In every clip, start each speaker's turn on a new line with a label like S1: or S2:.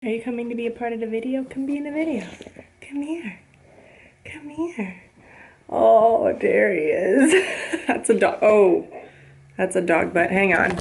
S1: Are you coming to be a part of the video? Come be in the video. Come here. Come here. Oh, there he is. That's a dog. Oh, that's a dog butt. Hang on.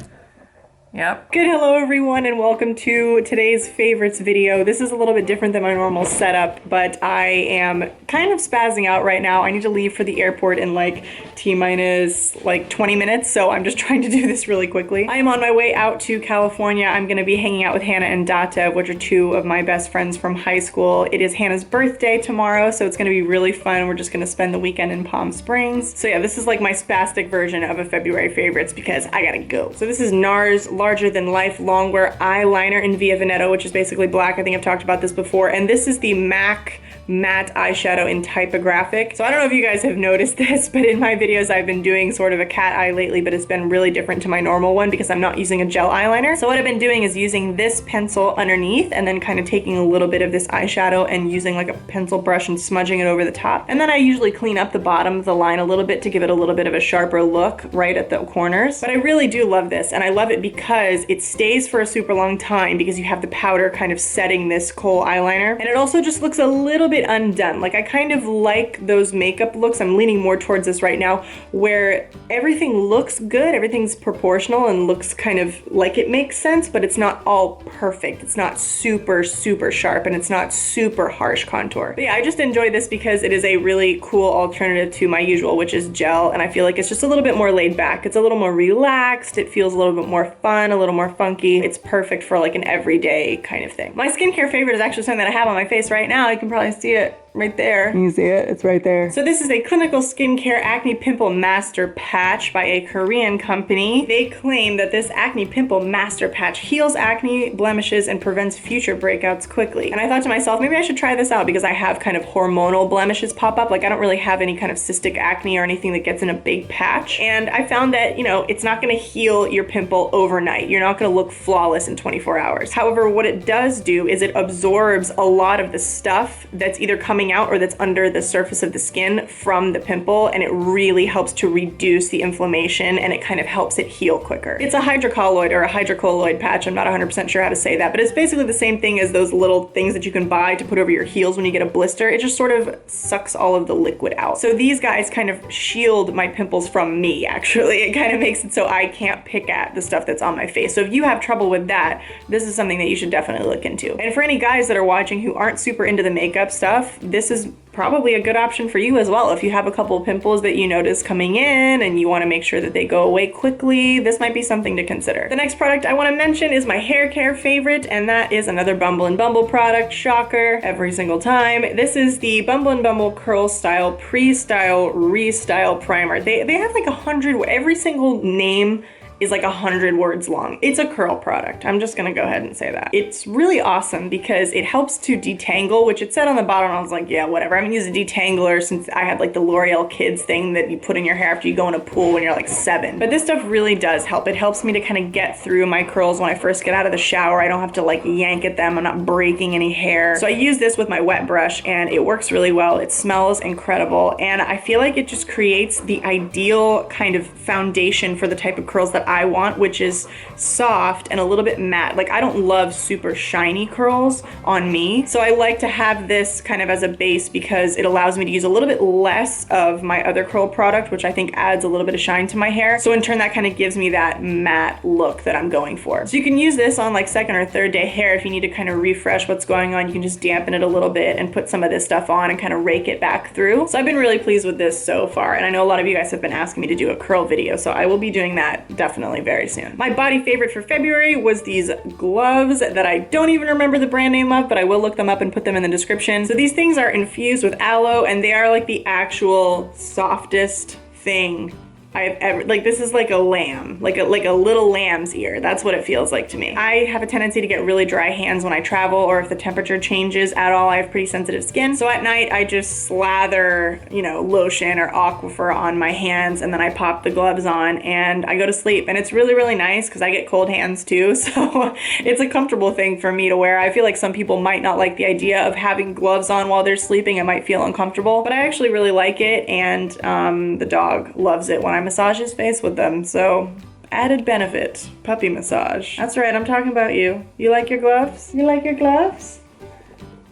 S1: Yep. Good hello everyone and welcome to today's favorites video. This is a little bit different than my normal setup, but I am kind of spazzing out right now. I need to leave for the airport in like T-minus like 20 minutes, so I'm just trying to do this really quickly. I am on my way out to California. I'm gonna be hanging out with Hannah and Data, which are two of my best friends from high school. It is Hannah's birthday tomorrow, so it's gonna be really fun. We're just gonna spend the weekend in Palm Springs. So yeah, this is like my spastic version of a February favorites because I gotta go. So this is NARS Larger Than Life Longwear Eyeliner in Via Veneto, which is basically black. I think I've talked about this before. And this is the MAC matte eyeshadow in Typographic. So I don't know if you guys have noticed this, but in my videos I've been doing sort of a cat eye lately, but it's been really different to my normal one because I'm not using a gel eyeliner. So what I've been doing is using this pencil underneath and then kind of taking a little bit of this eyeshadow and using like a pencil brush and smudging it over the top. And then I usually clean up the bottom of the line a little bit to give it a little bit of a sharper look right at the corners. But I really do love this, and I love it because it stays for a super long time because you have the powder kind of setting this kohl eyeliner. And it also just looks a little bit undone. Like I kind of like those makeup looks. I'm leaning more towards this right now where everything looks good, everything's proportional and looks kind of like it makes sense, but it's not all perfect. It's not super sharp and it's not super harsh contour. But yeah, I just enjoy this because it is a really cool alternative to my usual, which is gel, and I feel like it's just a little bit more laid back. It's a little more relaxed. It feels a little bit more fun, a little more funky. It's perfect for like an everyday kind of thing. My skincare favorite is actually something that I have on my face right now. You can probably see it right there. You see it? It's right there. So this is a clinical skincare acne pimple master patch by a Korean company. They claim that this acne pimple master patch heals acne blemishes and prevents future breakouts quickly. And I thought to myself, maybe I should try this out because I have kind of hormonal blemishes pop up. Like I don't really have any kind of cystic acne or anything that gets in a big patch. And I found that, you know, it's not gonna heal your pimple overnight. You're not gonna look flawless in 24 hours. However, what it does do is it absorbs a lot of the stuff that's either coming out or that's under the surface of the skin from the pimple, and it really helps to reduce the inflammation and it kind of helps it heal quicker. It's a hydrocolloid or a hydrocolloid patch. I'm not 100% sure how to say that, but it's basically the same thing as those little things that you can buy to put over your heels when you get a blister. It just sort of sucks all of the liquid out. So these guys kind of shield my pimples from me, actually. It kind of makes it so I can't pick at the stuff that's on my face. So if you have trouble with that, this is something that you should definitely look into. And for any guys that are watching who aren't super into the makeup stuff, this is probably a good option for you as well. If you have a couple of pimples that you notice coming in and you want to make sure that they go away quickly, this might be something to consider. The next product I want to mention is my hair care favorite, and that is another Bumble & Bumble product. Shocker, every single time. This is the Bumble & Bumble Curl Style Pre-Style Restyle Primer. They have like 100, every single name is like 100 words long. It's a curl product. I'm just gonna go ahead and say that. It's really awesome because it helps to detangle, which it said on the bottom. I was like, yeah, whatever. I haven't used a detangler since I had like the L'Oreal Kids thing that you put in your hair after you go in a pool when you're like 7. But this stuff really does help. It helps me to kind of get through my curls when I first get out of the shower. I don't have to like yank at them. I'm not breaking any hair. So I use this with my wet brush and it works really well. It smells incredible. And I feel like it just creates the ideal kind of foundation for the type of curls that I want, which is soft and a little bit matte. Like I don't love super shiny curls on me, so I like to have this kind of as a base because it allows me to use a little bit less of my other curl product, which I think adds a little bit of shine to my hair. So in turn, that kind of gives me that matte look that I'm going for. So you can use this on like second or third day hair if you need to kind of refresh what's going on. You can just dampen it a little bit and put some of this stuff on and kind of rake it back through. So I've been really pleased with this so far, and I know a lot of you guys have been asking me to do a curl video, so I will be doing that definitely very soon. My body favorite for February was these gloves that I don't even remember the brand name of, but I will look them up and put them in the description. So these things are infused with aloe, and they are like the actual softest thing I've ever, like this is like a lamb, like a little lamb's ear. That's what it feels like to me. I have a tendency to get really dry hands when I travel or if the temperature changes at all. I have pretty sensitive skin. So at night I just slather, you know, lotion or aquifer on my hands, and then I pop the gloves on and I go to sleep. And it's really, really nice because I get cold hands too. So it's a comfortable thing for me to wear. I feel like some people might not like the idea of having gloves on while they're sleeping. It might feel uncomfortable, but I actually really like it. And the dog loves it when I massage his face with them. So Added benefit, puppy massage. That's right, I'm talking about you. You like your gloves? You like your gloves?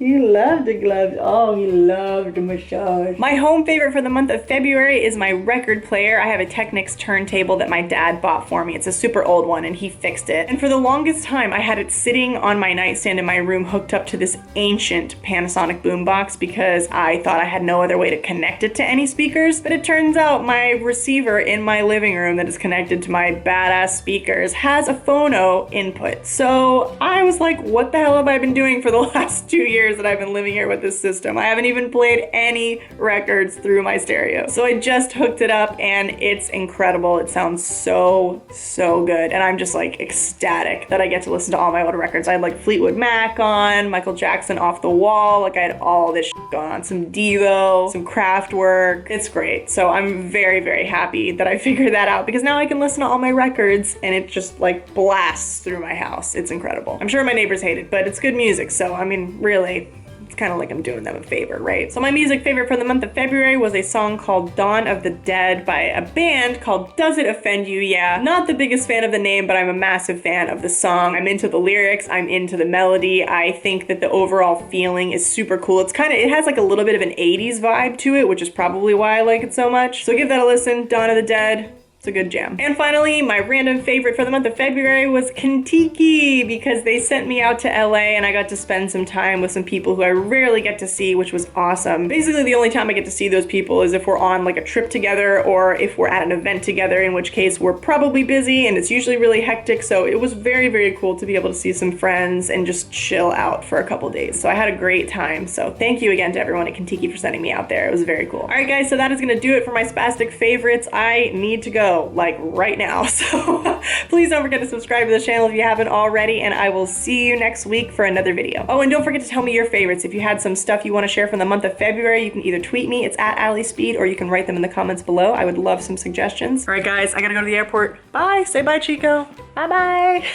S1: You love the gloves. Oh, you love the massage. My home favorite for the month of February is my record player. I have a Technics Turntable that my dad bought for me. It's a super old one and he fixed it. And for the longest time, I had it sitting on my nightstand in my room hooked up to this ancient Panasonic boombox because I thought I had no other way to connect it to any speakers. But it turns out my receiver in my living room that is connected to my badass speakers has a phono input. So I was like, what the hell have I been doing for the last 2 years that I've been living here with this system? I haven't even played any records through my stereo. So I just hooked it up and it's incredible. It sounds so good. And I'm just like ecstatic that I get to listen to all my old records. I had like Fleetwood Mac on, Michael Jackson Off the Wall. Like I had all this shit going on. Some Devo, some Kraftwerk. It's great. So I'm very happy that I figured that out because now I can listen to all my records and it just like blasts through my house. It's incredible. I'm sure my neighbors hate it, but it's good music. So I mean, really, it's kind of like I'm doing them a favor, right? So my music favorite for the month of February was a song called Dawn of the Dead by a band called Does It Offend You? Yeah, not the biggest fan of the name, but I'm a massive fan of the song. I'm into the lyrics, I'm into the melody. I think that the overall feeling is super cool. It has like a little bit of an 80s vibe to it, which is probably why I like it so much. So give that a listen, Dawn of the Dead. It's a good jam. And finally, my random favorite for the month of February was Contiki because they sent me out to LA and I got to spend some time with some people who I rarely get to see, which was awesome. Basically, the only time I get to see those people is if we're on like a trip together or if we're at an event together, in which case we're probably busy and it's usually really hectic. So it was very cool to be able to see some friends and just chill out for a couple days. So I had a great time. So thank you again to everyone at Contiki for sending me out there. It was very cool. All right, guys, so that is gonna do it for my spastic favorites. I need to go like right now. So please don't forget to subscribe to the channel if you haven't already, and I will see you next week for another video. Oh, and don't forget to tell me your favorites. If you had some stuff you want to share from the month of February, you can either tweet me, it's at Alli Speed, or you can write them in the comments below. I would love some suggestions. All right, guys, I gotta go to the airport. Bye. Say bye, Chico. Bye-bye.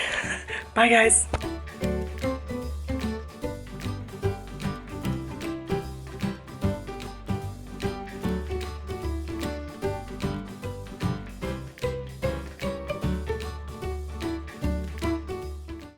S1: Bye, guys.